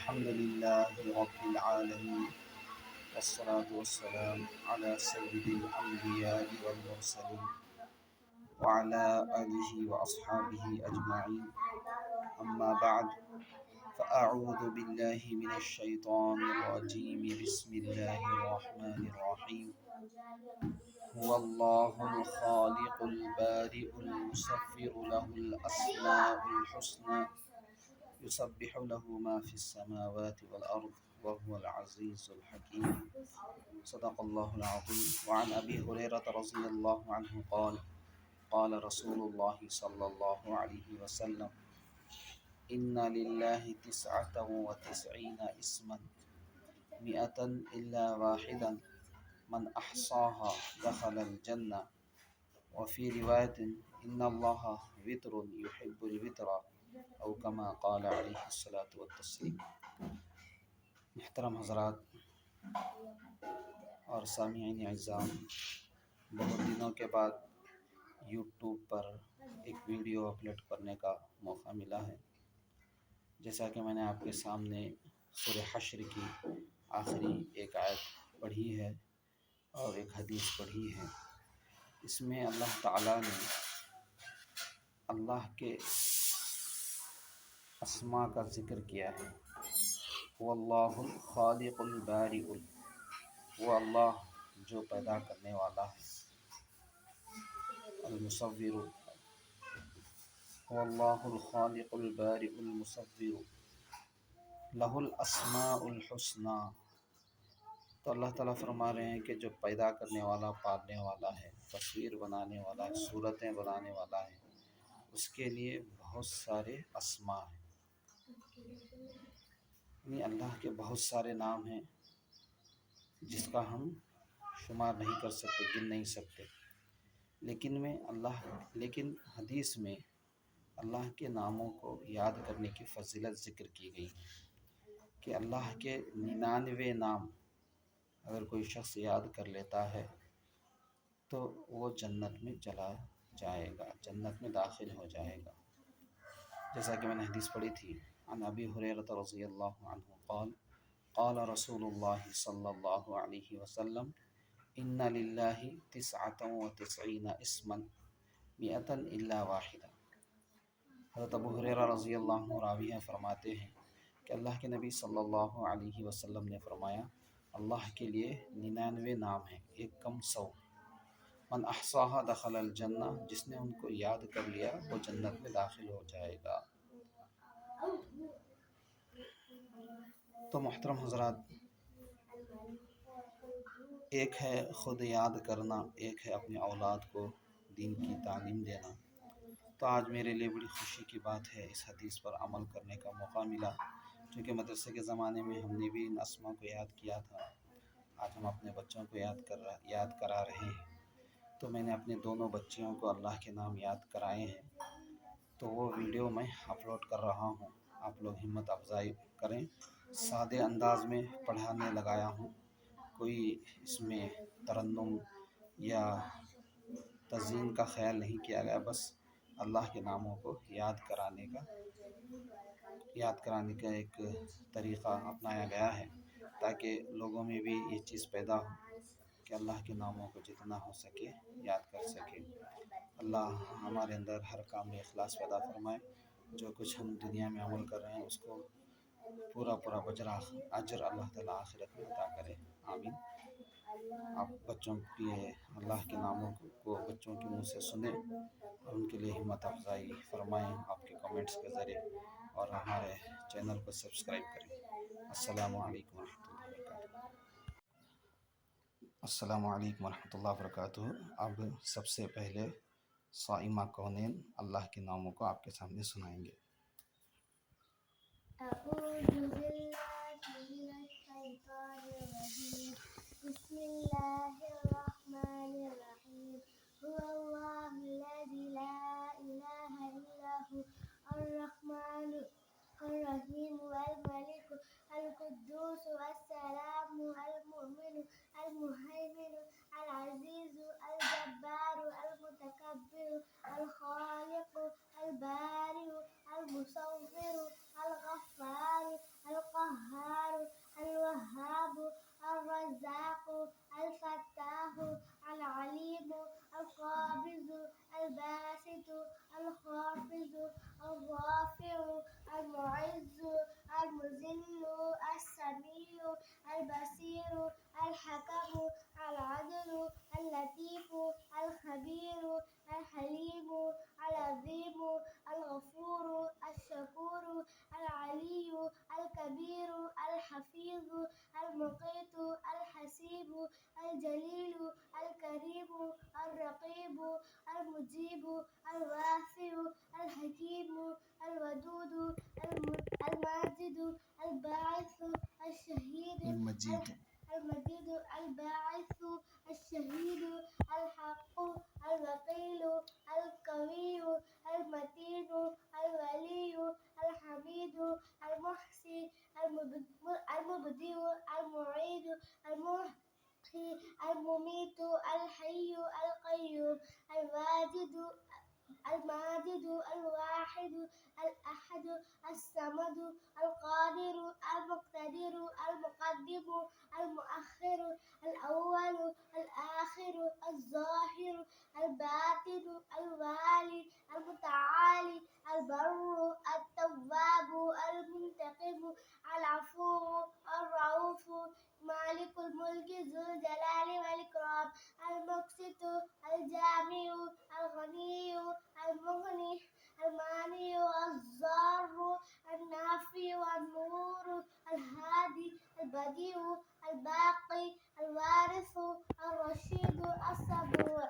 الحمد لله رب العالمين، والصلاة والسلام على سيد الأنبياء والمرسلين وعلى آله وأصحابه أجمعين. أما بعد، فأعوذ بالله من الشيطان الرجيم. بسم الله الرحمن الرحيم. هو الله الخالق البارئ المصور، له الأسماء الحسنى، يسبح له ما في السماوات والأرض، وهو العزيز الحكيم. صدق الله العظيم. وعن أبي هريرة رضي الله عنه قال قال رسول الله صلى الله عليه وسلم: إن لله 99 اسما، 100 إلا واحدا، من أحصاها دخل الجنة. وفي رواية: إن الله وتر يحب الوتر، او کما قال علیہ الصلوۃ والتسلیم. محترم حضرات اور سامعین اعزام، بہت دنوں کے بعد یوٹیوب پر ایک ویڈیو اپلوڈ کرنے کا موقع ملا ہے. جیسا کہ میں نے آپ کے سامنے سورہ حشر کی آخری ایک آیت پڑھی ہے اور ایک حدیث پڑھی ہے. اس میں اللہ تعالیٰ نے اللہ کے اسماء کا ذکر کیا ہے. وہ اللہ الخالق البارئ، وہ اللہ جو پیدا کرنے والا ہے. المصور، وہ اللہ الخالق البارئ المصور، لہ الاسماء الحسنى. تو اللہ تعالیٰ فرما رہے ہیں کہ جو پیدا کرنے والا، پالنے والا ہے، تصویر بنانے والا ہے، صورتیں بنانے والا ہے، اس کے لیے بہت سارے اسماء ہیں. یعنی اللہ کے بہت سارے نام ہیں جس کا ہم شمار نہیں کر سکتے، گن نہیں سکتے. لیکن حدیث میں اللہ کے ناموں کو یاد کرنے کی فضیلت ذکر کی گئی کہ اللہ کے 99 نام اگر کوئی شخص یاد کر لیتا ہے تو وہ جنت میں چلا جائے گا، جنت میں داخل ہو جائے گا. جیسا کہ میں نے حدیث پڑھی تھی، عن ابی ہریرہ رضی اللہ عنہ قال قال رسول اللہ صلی اللہ علیہ وسلم: ان للہ 99 اسما، 100 الا واحدہ. حضرت ابو ہریرہ رضی اللہ عنہ راوی ہیں، فرماتے ہیں کہ اللہ کے نبی صلی اللہ علیہ وسلم نے فرمایا: اللہ کے لیے 99 نام ہیں، ایک کم 100. من احصاها دخل الجنہ، جس نے ان کو یاد کر لیا وہ جنت میں داخل ہو جائے گا. تو محترم حضرات، ایک ہے خود یاد کرنا، ایک ہے اپنی اولاد کو دین کی تعلیم دینا. تو آج میرے لیے بڑی خوشی کی بات ہے، اس حدیث پر عمل کرنے کا موقع ملا. چونکہ مدرسے کے زمانے میں ہم نے بھی ان اسماء کو یاد کیا تھا، آج ہم اپنے بچوں کو یاد کرا رہے ہیں. تو میں نے اپنے دونوں بچیوں کو اللہ کے نام یاد کرائے ہیں، تو وہ ویڈیو میں اپلوڈ کر رہا ہوں. آپ لوگ ہمت افزائی کریں. سادے انداز میں پڑھانے لگایا ہوں، کوئی اس میں ترنم یا تزئین کا خیال نہیں کیا گیا، بس اللہ کے ناموں کو یاد کرانے کا ایک طریقہ اپنایا گیا ہے، تاکہ لوگوں میں بھی یہ چیز پیدا ہو کہ اللہ کے ناموں کو جتنا ہو سکے یاد کر سکے. اللہ ہمارے اندر ہر کام میں اخلاص پیدا فرمائے. جو کچھ ہم دنیا میں عمل کر رہے ہیں اس کو پورا اجر اللہ تعالیٰ آخرت میں عطا کرے. آمین. آپ بچوں کی اللہ کے ناموں کو بچوں کے منہ سے سنیں اور ان کے لیے ہمت افزائی فرمائیں آپ کے کمنٹس کے ذریعے، اور ہمارے چینل کو سبسکرائب کریں. السلام علیکم ورحمۃ اللہ وبرکاتہ. السلام علیکم ورحمۃ اللہ وبرکاتہ. اب سب سے پہلے صائمہ کونین اللہ کے ناموں کو آپ کے سامنے سنائیں گے. اعوذ باللہ من الشیطان الرجیم. بسم اللہ الرحمن الرحیم. هو اللہ الذی لا الہ الا هو الرحمن الرحیم الملک القدوس السلام المؤمن المهيمن العزيز الجبار المتكبر الخالق البارئ المصور الغفار القابض الباسط الخافض الرافع المعز المذل السميع البصير الحكم العدل اللطيف الخبير الحليم العظيم الغفور الشكور العلي الكبير الحفيظ المقيت الحسيب الجليل الكريم الرقيب المجيب الواسع الحكيم الودود الماجد الباعث الشهيد المجيد. المجيد الباعث الشهيد الحق الوكيل القوي المتين الولي الحميد المحصي المبدئ المعيد المحيي المميت الحي القيوم الماجد الواحد الأحد الصمد القادر المقتدر المقدم المؤخر الأول الآخر الظاهر الباطن الوالي المتعالي البر التواب المنتقم العفو الرؤوف مالك الملك ذو الجلال والإكرام المقسط الجامع الغني المغني المانع الضار النافع النور الهادي البديع الباقي الوارث الرشيد الصبور.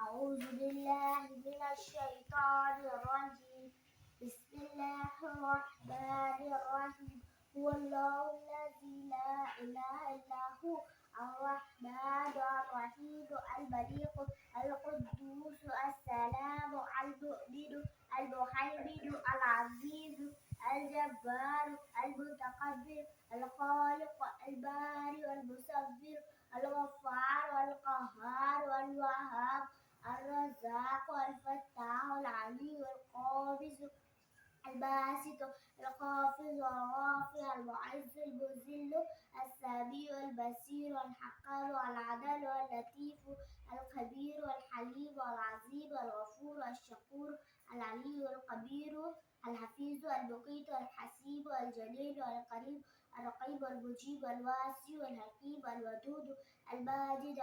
أعوذ بالله من الشيطان الرجيم بسم الله الرحمن الرحيم هو الله الذي لا إله إلا هو الرحمن الرحيم الملك القدوس السلام المؤمن المهيمن العزيز الجبار المتكبر الخالق البارئ المصور الغفار القهار الوهاب الرزاق الفتاح العلي القابض الباسط الخافض الرافع المعز المذل السميع البصير الحكام العدل اللطيف الخبير الحليم العظيم الغفور الشكور العلي الكبير الحفيظ المقيت الحسيب الجليل الكريم الرقيب المجيب الواسع الحكيم الودود الماجد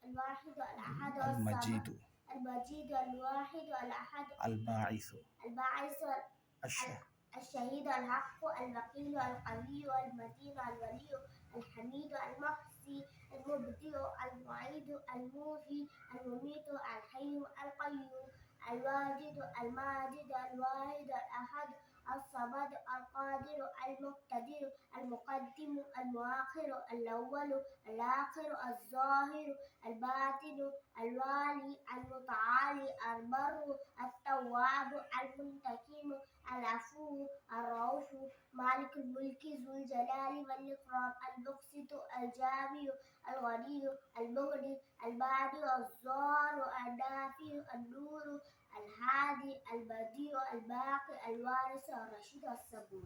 الواحد الأحد المجيد المجيد الواحد الأحد الباعث الباعث الشهيد الشهيد الحق الوكيل القوي المتين الولي الحميد المحصي المبدئ المعيد الموحي المميت الحي القيوم الواجد الماجد الواحد الأحد الصمد القادر المقتدر المقدم المؤخر الأول الآخر الظاهر الباطن الوالي المتعالي البر التواب المنتقم العفو الرؤوف مالك الملك ذو الجلال والإكرام المقسط الجامع الغني المغني البادئ الضار النافع النور الهادي البديع الباقي الوارث الرشيد الصبور.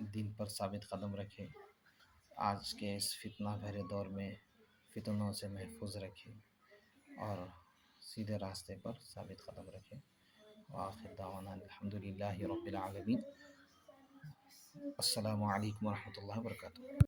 دین پر ثابت قدم رکھے، آج کے اس فتنہ بھرے دور میں فتنوں سے محفوظ رکھے اور سیدھے راستے پر ثابت قدم رکھے۔ وآخر دعوانا الحمدللہ رب العالمین۔ السلام علیکم ورحمۃ اللہ وبرکاتہ۔